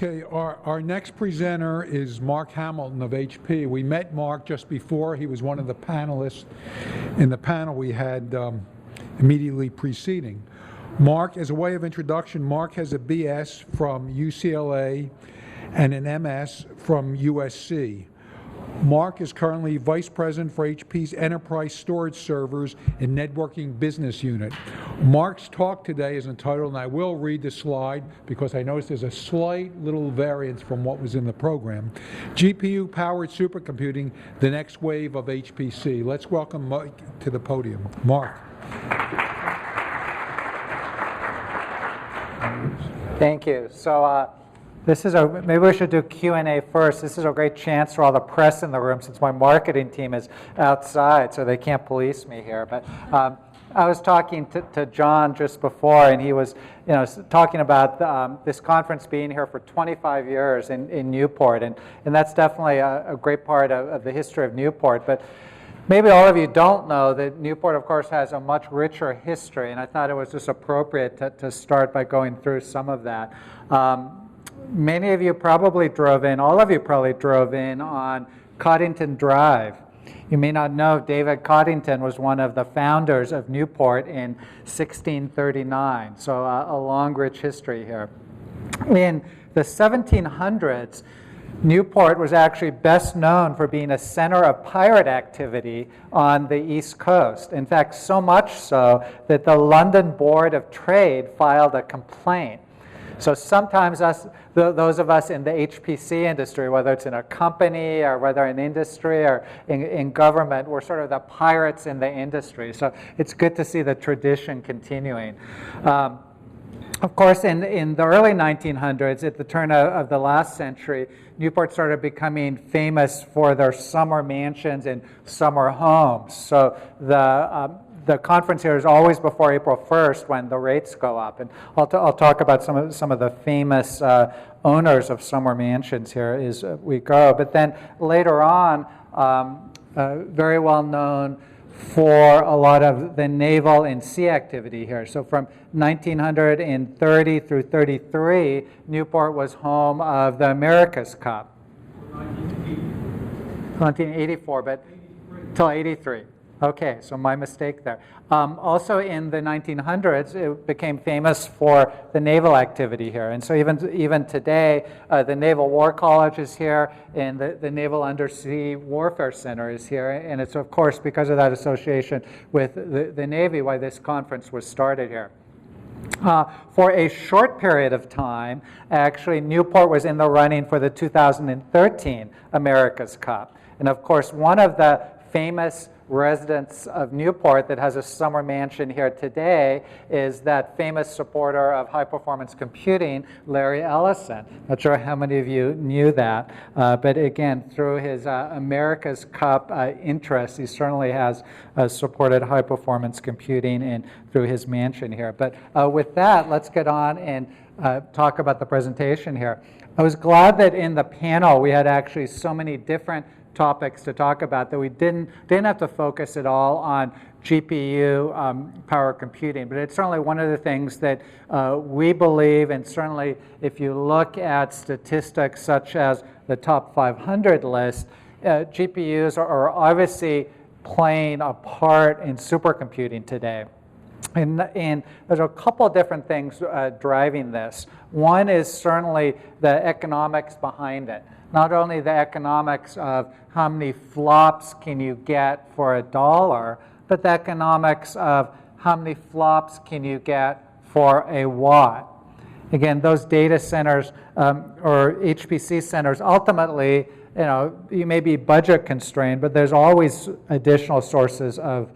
Okay, our next presenter is Marc Hamilton of HP. We met Marc just before. He was one of the panelists in the panel we had immediately preceding. Marc, as a way of introduction, Marc has a BS from UCLA and an MS from USC. Marc is currently Vice President for HP's Enterprise Storage Servers and Networking Business Unit. Marc's talk today is entitled, and I will read the slide because I noticed there's a slight little variance from what was in the program, GPU-Powered Supercomputing, the Next Wave of HPC. Let's welcome Marc to the podium. Marc. Thank you. So maybe we should do Q&A first. This is a great chance for all the press in the room since my marketing team is outside, so they can't police me here. But I was talking to John just before, and he was talking about this conference being here for 25 years in Newport, and that's definitely a great part of the history of Newport. But maybe all of you don't know that Newport, of course, has a much richer history, and I thought it was just appropriate to start by going through some of that. Many of you probably drove in, all of you probably drove in on Coddington Drive. You may not know David Coddington was one of the founders of Newport in 1639, so a long, rich history here. In the 1700s, Newport was actually best known for being a center of pirate activity on the East Coast. In fact, so much so that the London Board of Trade filed a complaint. So sometimes those of us in the HPC industry, whether it's in a company or whether in industry or in government, we're sort of the pirates in the industry. So it's good to see the tradition continuing. Of course, in the early 1900s, at the turn of the last century, Newport started becoming famous for their summer mansions and summer homes. So the conference here is always before April 1st when the rates go up. And I'll talk about some of the famous owners of summer mansions here as we go. But then later on, very well known for a lot of the naval and sea activity here. So from 1930 through 33, Newport was home of the America's Cup. 1984, but till 83. Okay, so my mistake there. Also in the 1900s, it became famous for the naval activity here. And so even today, the Naval War College is here, and the Naval Undersea Warfare Center is here. And it's, of course, because of that association with the Navy, why this conference was started here. For a short period of time, actually, Newport was in the running for the 2013 America's Cup. And of course, one of the famous residents of Newport that has a summer mansion here today is that famous supporter of high-performance computing, Larry Ellison. Not sure how many of you knew that, but again, through his America's Cup interest, he certainly has supported high-performance computing and through his mansion here. But with that, let's get on and talk about the presentation here. I was glad that in the panel we had actually so many different topics to talk about that we didn't have to focus at all on GPU power computing, but it's certainly one of the things that we believe, and certainly if you look at statistics such as the top 500 list, GPUs are obviously playing a part in supercomputing today. And there's a couple different things driving this. One is certainly the economics behind it. Not only the economics of how many flops can you get for $1, but the economics of how many flops can you get for a watt. Again, those data centers or HPC centers, ultimately, you may be budget constrained, but there's always additional sources of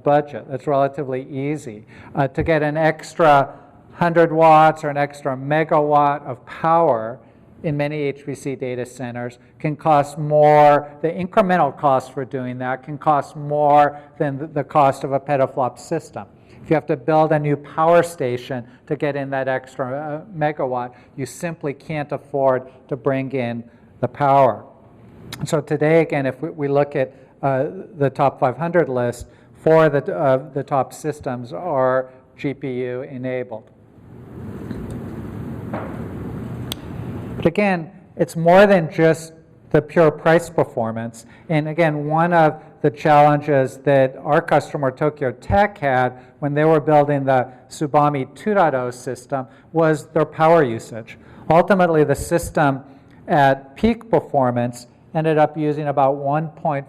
budget. That's relatively easy. To get an extra 100 watts or an extra megawatt of power in many HPC data centers can cost more, the incremental cost for doing that can cost more than the cost of a petaflop system. If you have to build a new power station to get in that extra megawatt, you simply can't afford to bring in the power. So today, again, if we look at the top 500 list, 4 of the top systems are GPU enabled. But again, it's more than just the pure price performance. And again, one of the challenges that our customer Tokyo Tech had when they were building the Tsubame 2.0 system was their power usage. Ultimately, the system at peak performance ended up using about 1.4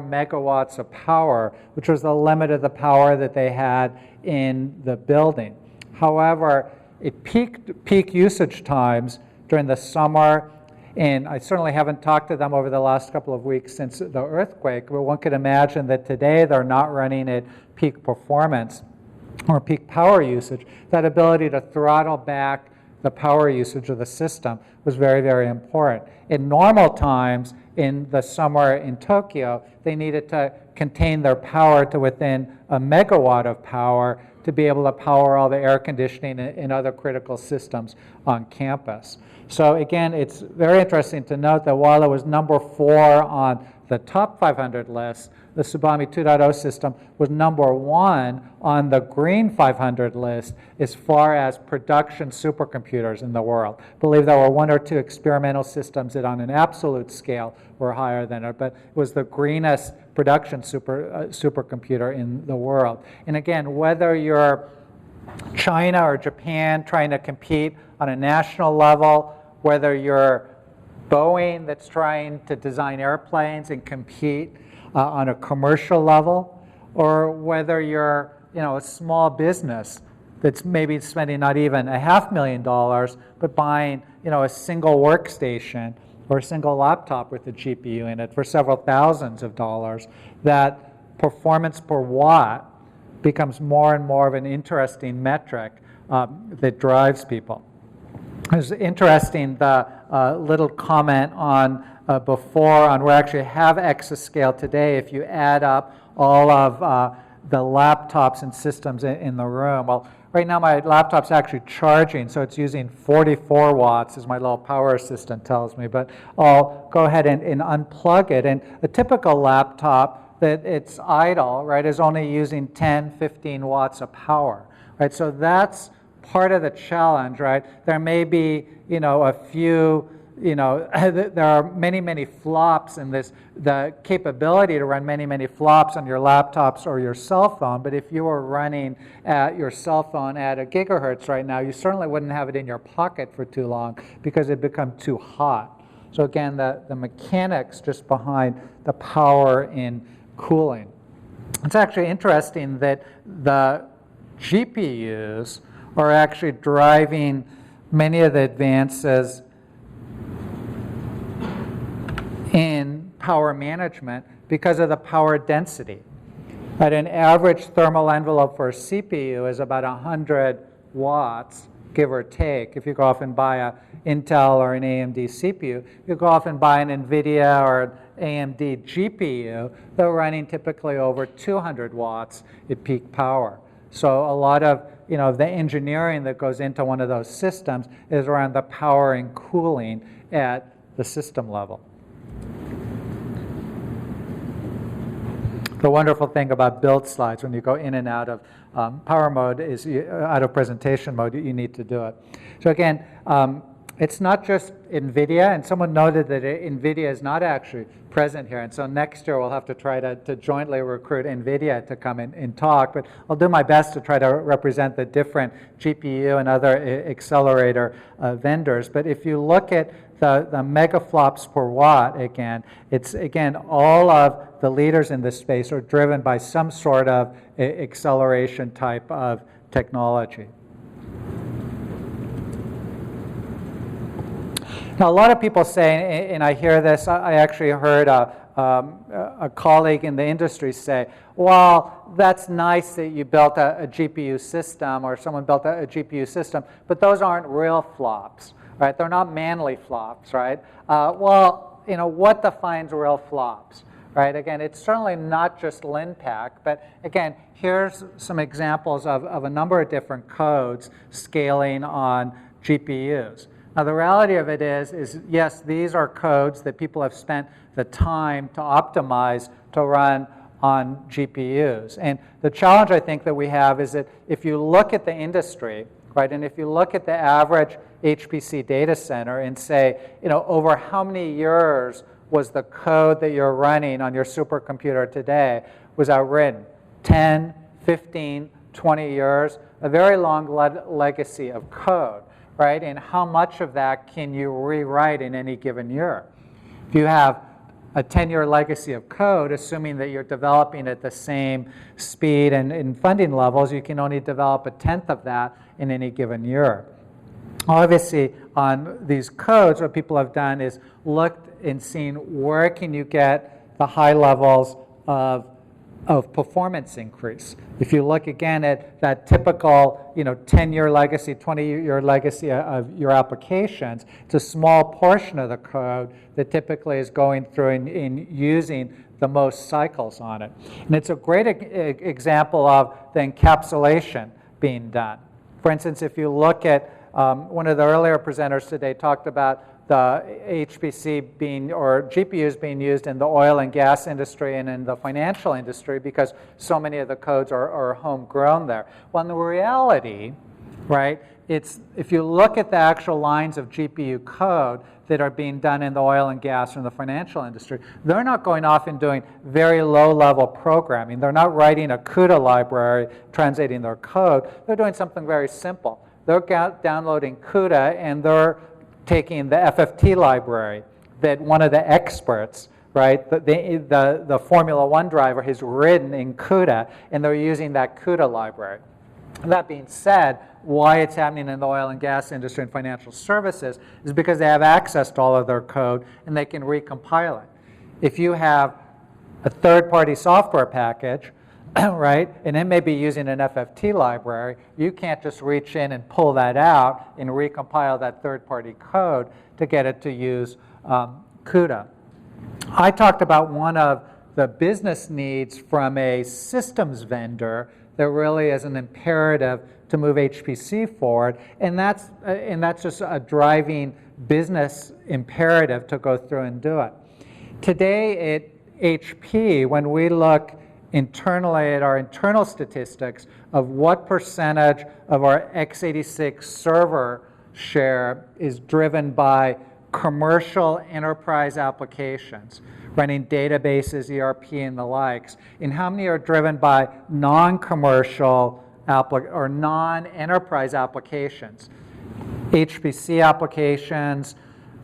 megawatts of power, which was the limit of the power that they had in the building. However, it peaked peak usage times during the summer, and I certainly haven't talked to them over the last couple of weeks since the earthquake, but one could imagine that today they're not running at peak performance or peak power usage. That ability to throttle back the power usage of the system was very, very important. In normal times, in the summer in Tokyo, they needed to contain their power to within a megawatt of power to be able to power all the air conditioning and other critical systems on campus. So again, it's very interesting to note that while it was number 4 on the top 500 list, the Tsubame 2.0 system was number 1 on the green 500 list as far as production supercomputers in the world. I believe there were 1 or 2 experimental systems that on an absolute scale were higher than it, but it was the greenest production supercomputer in the world. And again, whether you're China or Japan trying to compete on a national level, whether you're Boeing that's trying to design airplanes and compete on a commercial level, or whether you're a small business that's maybe spending not even $500,000, but buying a single workstation or a single laptop with a GPU in it for several thousands of dollars, that performance per watt becomes more and more of an interesting metric that drives people. It's interesting, the little comment on before on we actually have exascale today if you add up all of the laptops and systems in the room. Well, right now my laptop's actually charging, so it's using 44 watts, as my little power assistant tells me, but I'll go ahead and unplug it. And a typical laptop that it's idle, right, is only using 10, 15 watts of power, right? So that's part of the challenge, right? There may be, a few, there are many, many flops in this, the capability to run many, many flops on your laptops or your cell phone, but if you were running at your cell phone at 1 gigahertz right now, you certainly wouldn't have it in your pocket for too long because it'd become too hot. So again, the mechanics just behind the power in cooling. It's actually interesting that the GPUs are actually driving many of the advances in power management because of the power density. At an average thermal envelope for a CPU is about 100 watts, give or take. If you go off and buy an Intel or an AMD CPU, you go off and buy an NVIDIA or an AMD GPU, they're running typically over 200 watts at peak power. So a lot of the engineering that goes into one of those systems is around the power and cooling at the system level. The wonderful thing about build slides, when you go in and out of power mode, is out of presentation mode, you need to do it. So again, it's not just NVIDIA, and someone noted that NVIDIA is not actually present here, and so next year we'll have to try to jointly recruit NVIDIA to come in and talk, but I'll do my best to try to represent the different GPU and other accelerator vendors. But if you look at the megaflops per watt, it's all of the leaders in this space are driven by some sort of acceleration type of technology. Now, a lot of people say, and I hear this, I actually heard a colleague in the industry say, well, that's nice that you built a GPU system, or someone built a GPU system, but those aren't real flops, right? They're not manly flops, right? Well, what defines real flops, right? Again, it's certainly not just LINPACK, but again, here's some examples of a number of different codes scaling on GPUs. Now, the reality of it is yes, these are codes that people have spent the time to optimize to run on GPUs. And the challenge I think that we have is that if you look at the industry, right, and if you look at the average, HPC data center and say, over how many years was the code that you're running on your supercomputer today was written? 10, 15, 20 years, a very long legacy of code, right? And how much of that can you rewrite in any given year? If you have a 10-year legacy of code, assuming that you're developing at the same speed and funding levels, you can only develop a tenth of that in any given year. Obviously, on these codes, what people have done is looked and seen where can you get the high levels of performance increase. If you look again at that typical 10-year legacy, 20-year legacy of your applications, it's a small portion of the code that typically is going through and using the most cycles on it. And it's a great example of the encapsulation being done. For instance, if you look at one of the earlier presenters today talked about the HPC being, or GPUs being used in the oil and gas industry and in the financial industry because so many of the codes are homegrown there. Well, in the reality, right, it's, if you look at the actual lines of GPU code that are being done in the oil and gas and the financial industry, they're not going off and doing very low-level programming. They're not writing a CUDA library, translating their code. They're doing something very simple. They're downloading CUDA and they're taking the FFT library that one of the experts, right, the Formula One driver has written in CUDA, and they're using that CUDA library. That being said, why it's happening in the oil and gas industry and financial services is because they have access to all of their code and they can recompile it. If you have a third-party software package, right, and it may be using an FFT library, you can't just reach in and pull that out and recompile that third-party code to get it to use CUDA. I talked about one of the business needs from a systems vendor that really is an imperative to move HPC forward, and that's just a driving business imperative to go through and do it. Today at HP, when we look internally at our internal statistics of what percentage of our x86 server share is driven by commercial enterprise applications, running databases, ERP, and the likes, and how many are driven by non-commercial or non-enterprise applications, HPC applications,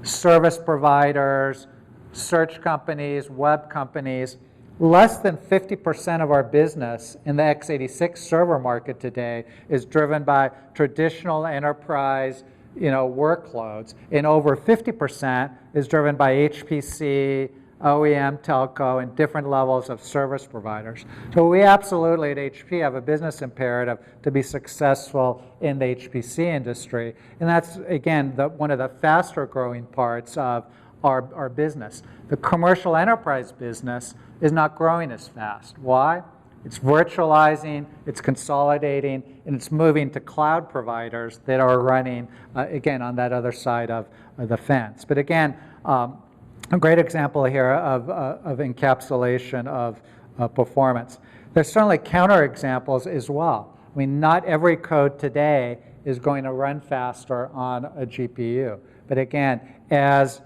service providers, search companies, web companies. Less than 50% of our business in the x86 server market today is driven by traditional enterprise workloads, and over 50% is driven by HPC, OEM, telco, and different levels of service providers. So we absolutely at HP have a business imperative to be successful in the HPC industry, and that's, again, one of the faster growing parts of our business. The commercial enterprise business is not growing as fast. Why? It's virtualizing, it's consolidating, and it's moving to cloud providers that are running, again, on that other side of the fence. But again, a great example here of encapsulation of performance. There's certainly counterexamples as well. I mean, not every code today is going to run faster on a GPU. But again, as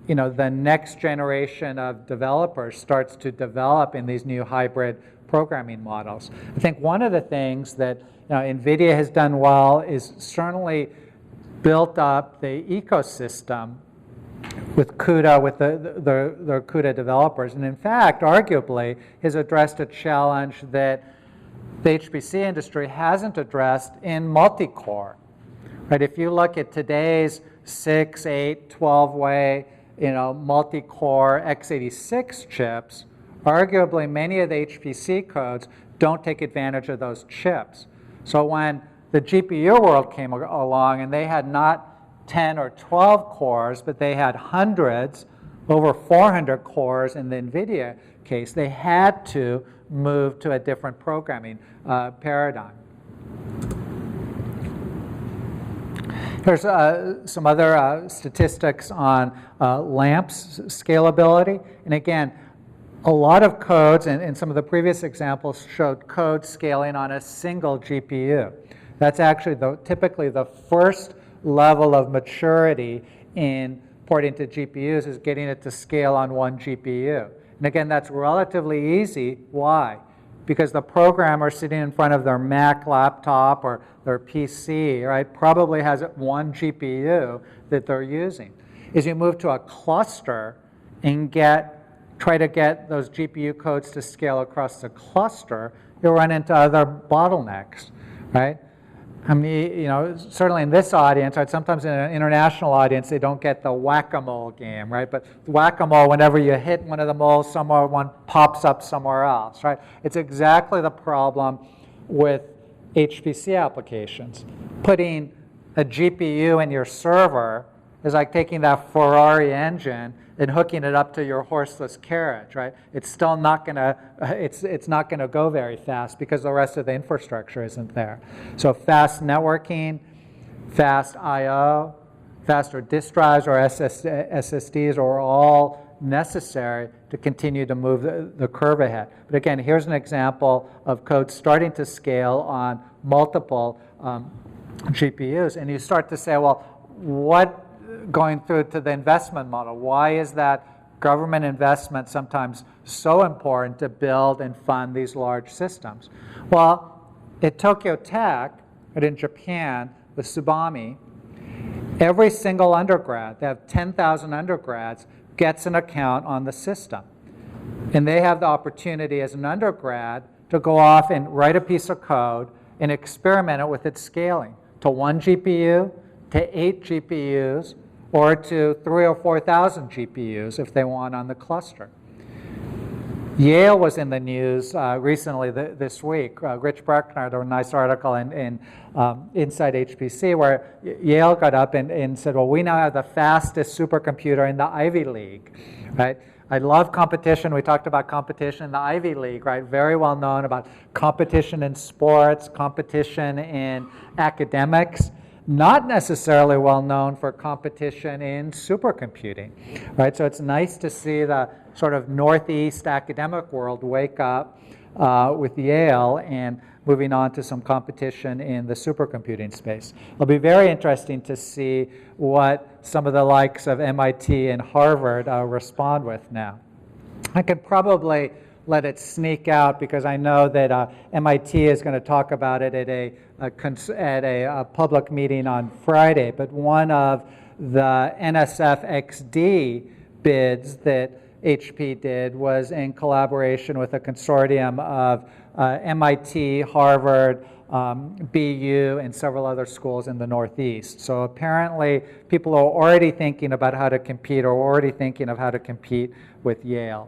the next generation of developers starts to develop in these new hybrid programming models, I think one of the things that NVIDIA has done well is certainly built up the ecosystem with CUDA, with the CUDA developers, and in fact, arguably, has addressed a challenge that the HPC industry hasn't addressed in multi-core. Right? If you look at today's 6, 8, 12-way multi-core x86 chips, arguably many of the HPC codes don't take advantage of those chips. So when the GPU world came along and they had not 10 or 12 cores, but they had hundreds, over 400 cores in the NVIDIA case, they had to move to a different programming paradigm. Here's some other statistics on LAMMPS scalability. And again, a lot of codes, and some of the previous examples showed code scaling on a single GPU. That's actually typically the first level of maturity in porting to GPUs is getting it to scale on one GPU. And again, that's relatively easy. Why? Because the programmer sitting in front of their Mac laptop or their PC, right, probably has one GPU that they're using. As you move to a cluster and try to get those GPU codes to scale across the cluster, you'll run into other bottlenecks, right? I mean, certainly in this audience, right, sometimes in an international audience, they don't get the whack-a-mole game, right? But whack-a-mole, whenever you hit one of the moles somewhere, one pops up somewhere else, right? It's exactly the problem with HPC applications. Putting a GPU in your server is like taking that Ferrari engine and hooking it up to your horseless carriage, right? It's still not gonna, it's not gonna go very fast because the rest of the infrastructure isn't there. So fast networking, fast I/O, faster disk drives or SSDs are all necessary to continue to move the curve ahead. But again, here's an example of code starting to scale on multiple GPUs, and you start to say, well, what going through to the investment model? Why is that government investment sometimes so important to build and fund these large systems? Well, at Tokyo Tech, and in Japan, with Tsubame, every single undergrad, they have 10,000 undergrads, gets an account on the system. And they have the opportunity as an undergrad to go off and write a piece of code and experiment it with its scaling to 1 GPU, to 8 GPUs, or to 3,000 or 4,000 GPUs if they want on the cluster. Yale was in the news recently this week. Rich Bruckner, there was a nice article in Inside HPC where Yale got up and said, well, we now have the fastest supercomputer in the Ivy League, right? I love competition. We talked about competition in the Ivy League, right? Very well known about competition in sports, competition in academics. Not necessarily well known for competition in supercomputing, right? So it's nice to see the sort of Northeast academic world wake up with Yale and moving on to some competition in the supercomputing space. It'll be very interesting to see what some of the likes of MIT and Harvard respond with now. I could probably let it sneak out because I know that MIT is going to talk about it at a public meeting on Friday. But one of the NSF XD bids that HP did was in collaboration with a consortium of MIT, Harvard, BU, and several other schools in the Northeast. So apparently people are already thinking about how to compete or already thinking of how to compete with Yale.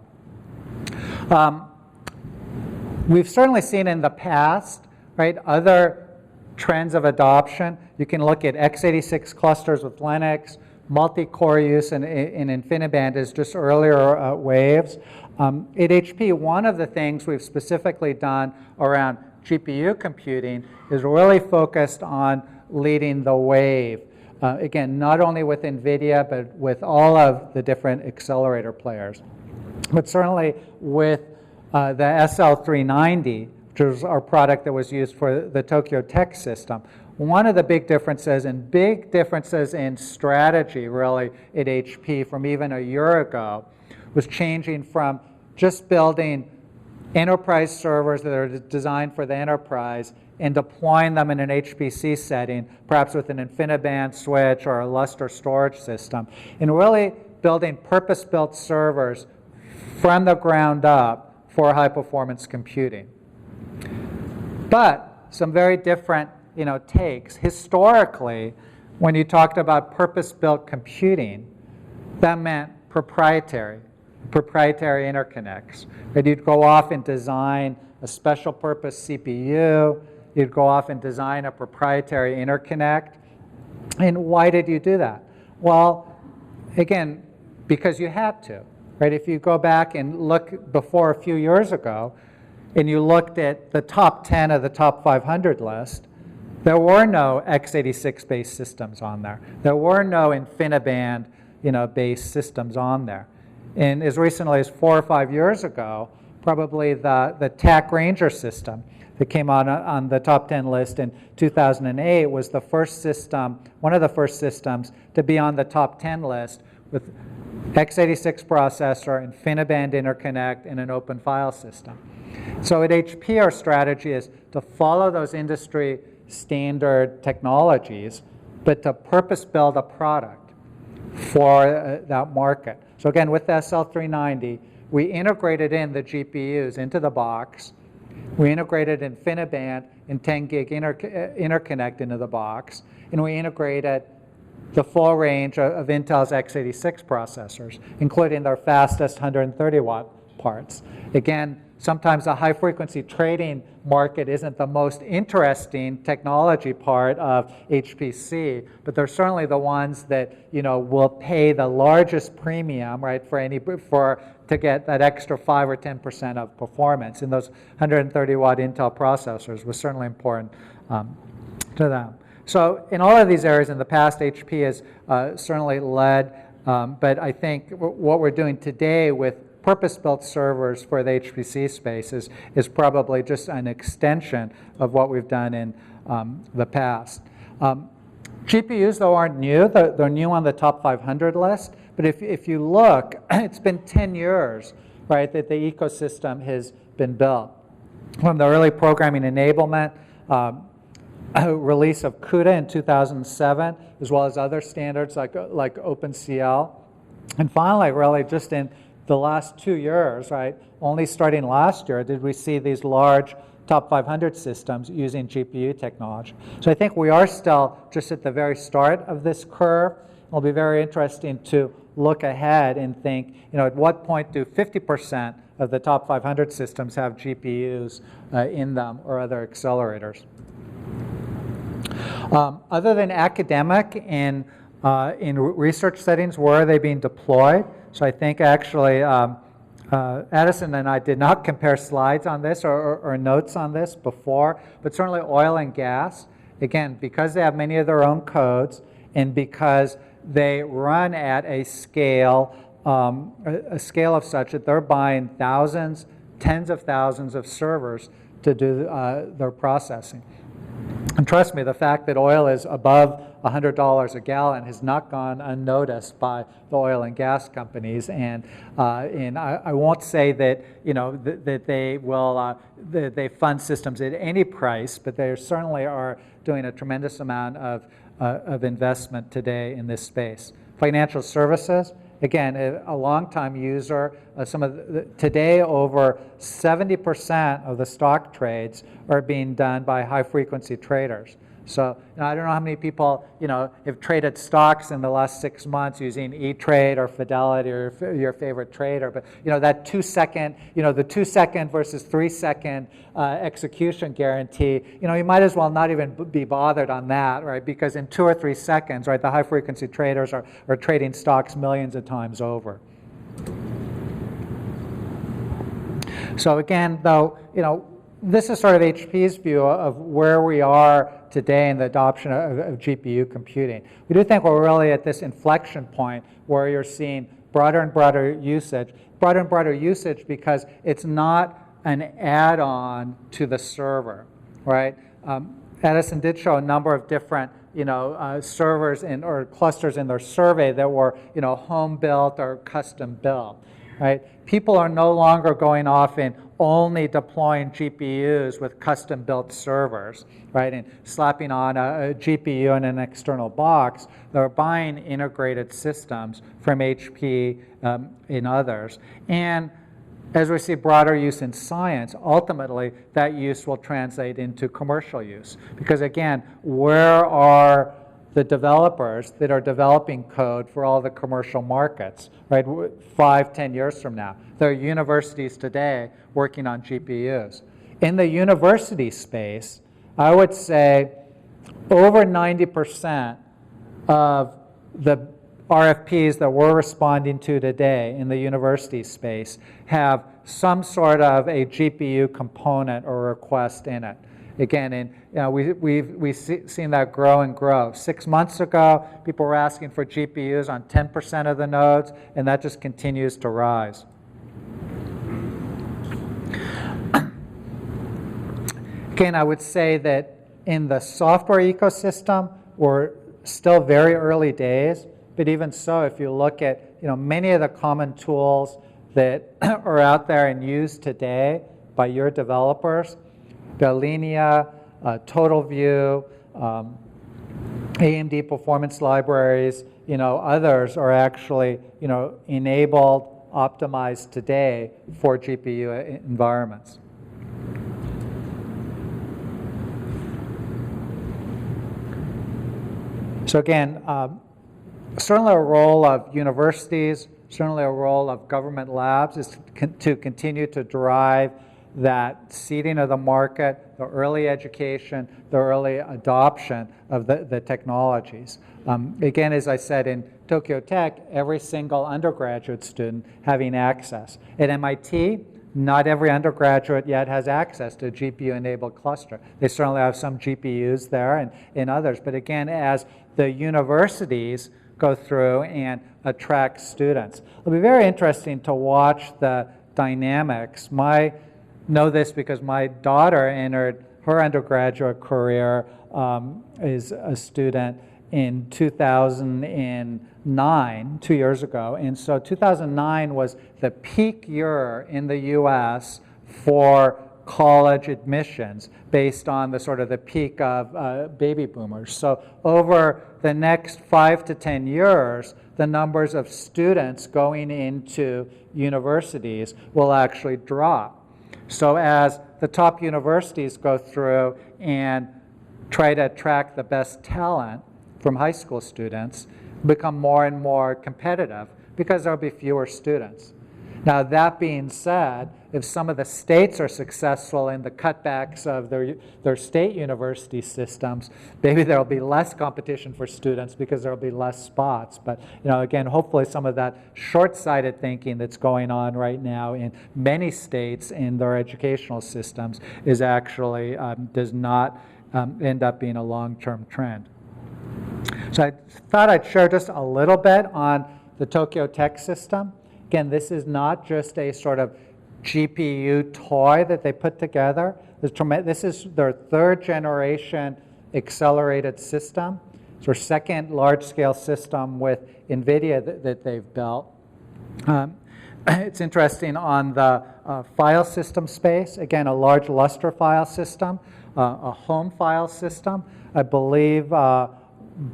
We've certainly seen in the past, right, other trends of adoption. You can look at x86 clusters with Linux, multi-core use in InfiniBand as just earlier waves. At HP, one of the things we've specifically done around GPU computing is really focused on leading the wave. Again, not only with NVIDIA, but with all of the different accelerator players. But certainly with the SL390, which was our product that was used for the Tokyo Tech system, one of the big differences in strategy really at HP from even a year ago was changing from just building enterprise servers that are designed for the enterprise and deploying them in an HPC setting, perhaps with an InfiniBand switch or a Lustre storage system, and really building purpose-built servers from the ground up for high-performance computing. But some very different takes. Historically, when you talked about purpose-built computing, that meant proprietary interconnects. That you'd go off and design a special purpose CPU, you'd go off and design a proprietary interconnect. And why did you do that? Well, again, because you had to, right? If you go back and look before a few years ago, and you looked at the top 10 of the top 500 list, there were no x86-based systems on there. There were no InfiniBand, based systems on there. And as recently as 4 or 5 years ago, probably the TAC Ranger system that came on the top 10 list in 2008 was the first system, one of the first systems to be on the top 10 list with x86 processor, InfiniBand interconnect, and an open file system. So at HP, our strategy is to follow those industry standard technologies, but to purpose build a product for that market. So again, with the SL390, we integrated in the GPUs into the box. We integrated InfiniBand and 10 gig interconnect into the box. And we integrated the full range of Intel's x86 processors, including their fastest 130 watt parts. Again, sometimes the high frequency trading market isn't the most interesting technology part of HPC, but they're certainly the ones that will pay the largest premium, right, to get that extra 5 or 10% of performance. And those 130 watt Intel processors was certainly important to them. So in all of these areas in the past, HP has certainly led, but I think what we're doing today with purpose-built servers for the HPC space is probably just an extension of what we've done in the past. GPUs, though, aren't new. They're new on the top 500 list. But if you look, it's been 10 years, right, that the ecosystem has been built. From the early programming enablement, release of CUDA in 2007, as well as other standards like OpenCL. And finally, really just in the last 2 years, right, only starting last year, did we see these large top 500 systems using GPU technology. So I think we are still just at the very start of this curve. It'll be very interesting to look ahead and think, at what point do 50% of the top 500 systems have GPUs in them or other accelerators? Other than academic in research settings, where are they being deployed? So I think actually Addison and I did not compare slides on this or notes on this before, but certainly oil and gas, again, because they have many of their own codes and because they run at a scale of such that they're buying thousands, tens of thousands of servers to do their processing. And trust me, the fact that oil is above $100 a gallon has not gone unnoticed by the oil and gas companies. And I won't say that that they will that they fund systems at any price, but they certainly are doing a tremendous amount of investment today in this space. Financial services. Again, a long-time user. Today, over 70% of the stock trades are being done by high-frequency traders. So I don't know how many people have traded stocks in the last 6 months using E-Trade or Fidelity or your favorite trader, but that 2 second, the 2 second versus 3 second execution guarantee, you might as well not even be bothered on that, right? Because in 2 or 3 seconds, right, the high frequency traders are trading stocks millions of times over. So again, though, this is sort of HP's view of where we are today in the adoption of GPU computing. We do think we're really at this inflection point where you're seeing broader and broader usage. Broader and broader usage because it's not an add-on to the server, right? Edison did show a number of different servers or clusters in their survey that were home built or custom built, right? People are no longer going off and only deploying GPUs with custom built servers, right? And slapping on a GPU in an external box. They're buying integrated systems from HP and others. And as we see broader use in science, ultimately that use will translate into commercial use. Because again, where are the developers that are developing code for all the commercial markets, right? 5, 10 years from now. There are universities today working on GPUs. In the university space, I would say over 90% of the RFPs that we're responding to today in the university space have some sort of a GPU component or request in it. Again, and we've seen that grow and grow. 6 months ago, people were asking for GPUs on 10% of the nodes, and that just continues to rise. Again, I would say that in the software ecosystem, we're still very early days, but even so, if you look at many of the common tools that are out there and used today by your developers, the Linea, TotalView, AMD performance libraries, others are actually enabled, optimized today for GPU environments. So again, certainly a role of universities, certainly a role of government labs is to continue to drive that seeding of the market, the early education, the early adoption of the technologies. Again, as I said, in Tokyo Tech, every single undergraduate student having access. At MIT, not every undergraduate yet has access to a GPU-enabled cluster. They certainly have some GPUs there and others. But again, as the universities go through and attract students, it'll be very interesting to watch the dynamics. I know this because my daughter entered her undergraduate career as a student in 2009, 2 years ago. And so 2009 was the peak year in the US for college admissions based on the sort of the peak of baby boomers. So over the next 5 to 10 years, the numbers of students going into universities will actually drop. So as the top universities go through and try to attract the best talent from high school students, become more and more competitive because there'll be fewer students. Now, that being said, if some of the states are successful in the cutbacks of their state university systems, maybe there'll be less competition for students because there'll be less spots. But again, hopefully some of that short-sighted thinking that's going on right now in many states in their educational systems is actually does not end up being a long-term trend. So I thought I'd share just a little bit on the Tokyo Tech system. Again, this is not just a sort of GPU toy that they put together. This is their third generation accelerated system. It's their second large-scale system with NVIDIA that they've built. It's interesting on the file system space. Again, a large Lustre file system, a home file system. I believe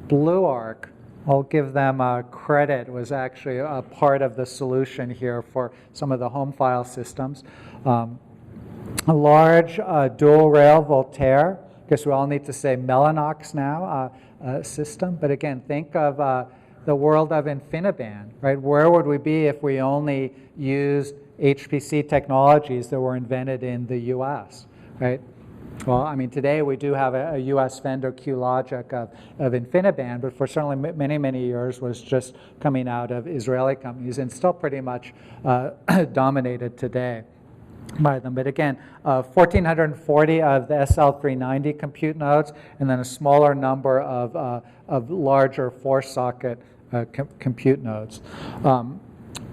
BlueArc, I'll give them credit, was actually a part of the solution here for some of the home file systems. A large dual rail Voltaire, I guess we all need to say Mellanox now, system. But again, think of the world of InfiniBand, right? Where would we be if we only used HPC technologies that were invented in the US, right? Well, I mean, today we do have a US vendor, QLogic, of InfiniBand, but for certainly many, many years was just coming out of Israeli companies and still pretty much dominated today by them. But again, 1,440 of the SL390 compute nodes, and then a smaller number of larger four-socket compute nodes.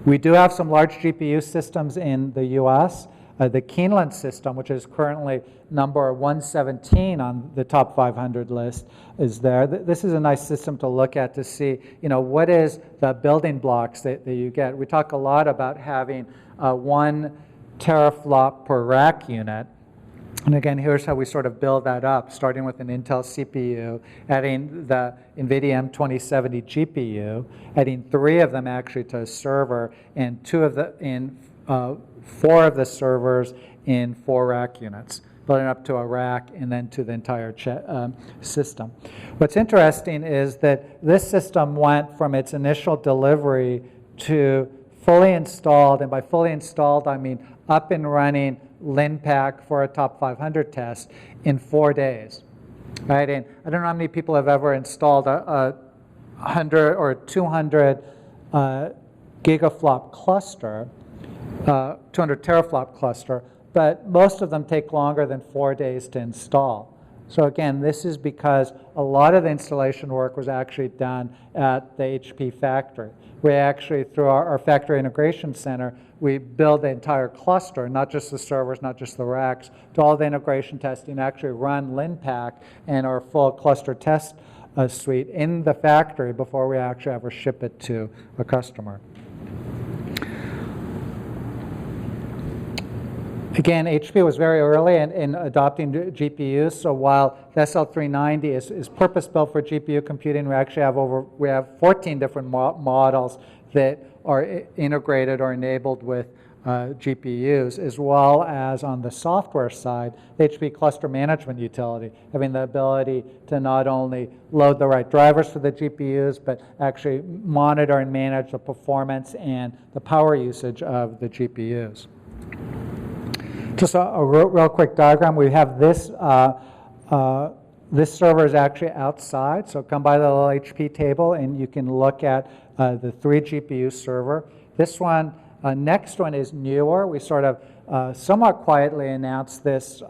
We do have some large GPU systems in the US. The Keeneland system, which is currently number 117 on the top 500 list, is there. This is a nice system to look at to see, what is the building blocks that you get. We talk a lot about having 1 teraflop per rack unit. And again, here's how we sort of build that up, starting with an Intel CPU, adding the NVIDIA M2070 GPU, adding 3 of them actually to a server, and 4 of the servers in 4 rack units, building up to a rack and then to the entire system. What's interesting is that this system went from its initial delivery to fully installed, and by fully installed I mean up and running LINPACK for a top 500 test in 4 days, right? And I don't know how many people have ever installed a 100 or 200 gigaflop cluster, 200 teraflop cluster, but most of them take longer than 4 days to install. So again, this is because a lot of the installation work was actually done at the HP factory. We actually, through our factory integration center, we build the entire cluster, not just the servers, not just the racks, do all the integration testing, actually run LINPACK and our full cluster test suite in the factory before we actually ever ship it to a customer. Again, HP was very early in adopting GPUs. So while the SL390 is purpose-built for GPU computing, we actually have 14 different models that are integrated or enabled with GPUs, as well as on the software side, the HP cluster management utility, having the ability to not only load the right drivers for the GPUs, but actually monitor and manage the performance and the power usage of the GPUs. Just a real quick diagram. We have this, this server is actually outside, so come by the little HP table and you can look at the 3 GPU server. This one, next one is newer. We sort of somewhat quietly announced this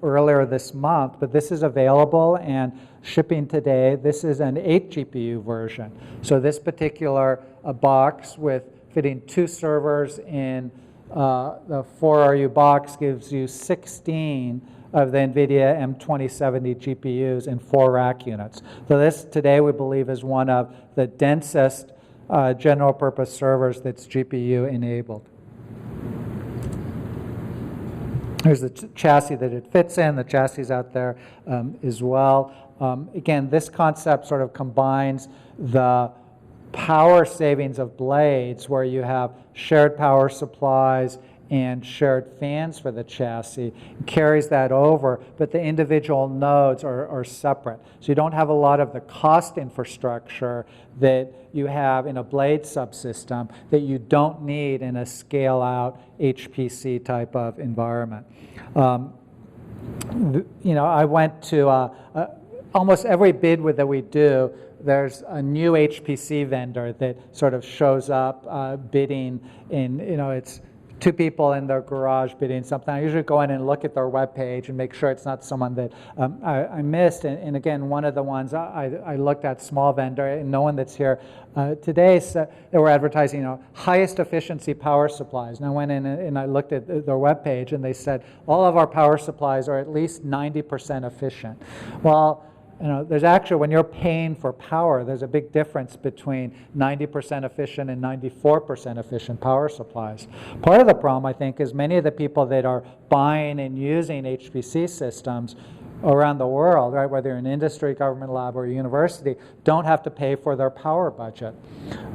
earlier this month, but this is available and shipping today. This is an 8 GPU version. So this particular box with fitting 2 servers in the 4RU box gives you 16 of the NVIDIA M2070 GPUs in 4 rack units. So this today we believe is one of the densest general purpose servers that's GPU enabled. Here's the chassis that it fits in. The chassis is out there as well. Again, this concept sort of combines the power savings of blades where you have shared power supplies and shared fans for the chassis, carries that over, but the individual nodes are separate. So you don't have a lot of the cost infrastructure that you have in a blade subsystem that you don't need in a scale-out HPC type of environment. You know, I went to almost every bid that we do, there's a new HPC vendor that sort of shows up bidding in, you know, it's 2 people in their garage bidding something. I usually go in and look at their webpage and make sure it's not someone that I missed. And again, one of the ones I looked at, small vendor, and no one that's here today, so they were advertising, you know, highest efficiency power supplies. And I went in and I looked at their webpage and they said, all of our power supplies are at least 90% efficient. Well, you know, there's actually, when you're paying for power, there's a big difference between 90% efficient and 94% efficient power supplies. Part of the problem, I think, is many of the people that are buying and using HPC systems around the world, right, whether you're in industry, government lab, or university, don't have to pay for their power budget.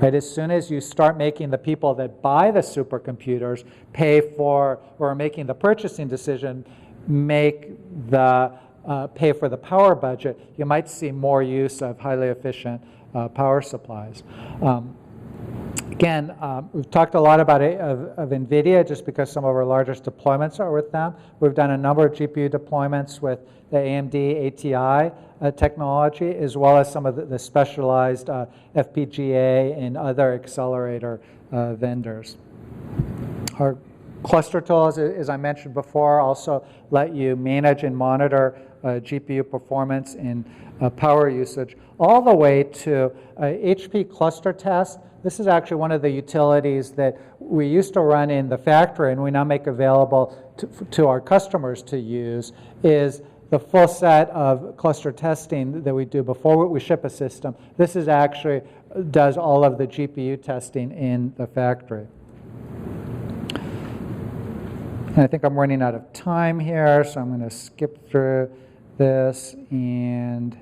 Right? As soon as you start making the people that buy the supercomputers pay for, or are making the purchasing decision, make the pay for the power budget, you might see more use of highly efficient power supplies. Again, we've talked a lot about of NVIDIA just because some of our largest deployments are with them. We've done a number of GPU deployments with the AMD ATI technology, as well as some of the specialized FPGA and other accelerator vendors. Our cluster tools, as I mentioned before, also let you manage and monitor GPU performance and power usage, all the way to HP cluster test. This is actually one of the utilities that we used to run in the factory and we now make available to our customers to use, is the full set of cluster testing that we do before we ship a system. This is actually does all of the GPU testing in the factory. And I think I'm running out of time here, so I'm going to skip through this. And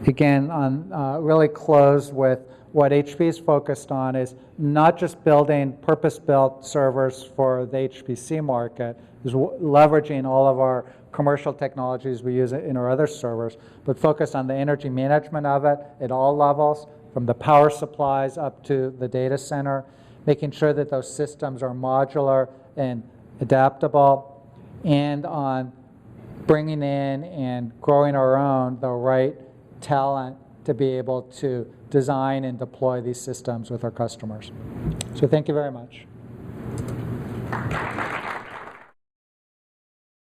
again, on really close with what HP is focused on is not just building purpose-built servers for the HPC market, is leveraging all of our commercial technologies we use in our other servers, but focus on the energy management of it at all levels, from the power supplies up to the data center, making sure that those systems are modular and adaptable, and on bringing in and growing our own the right talent to be able to design and deploy these systems with our customers. So thank you very much.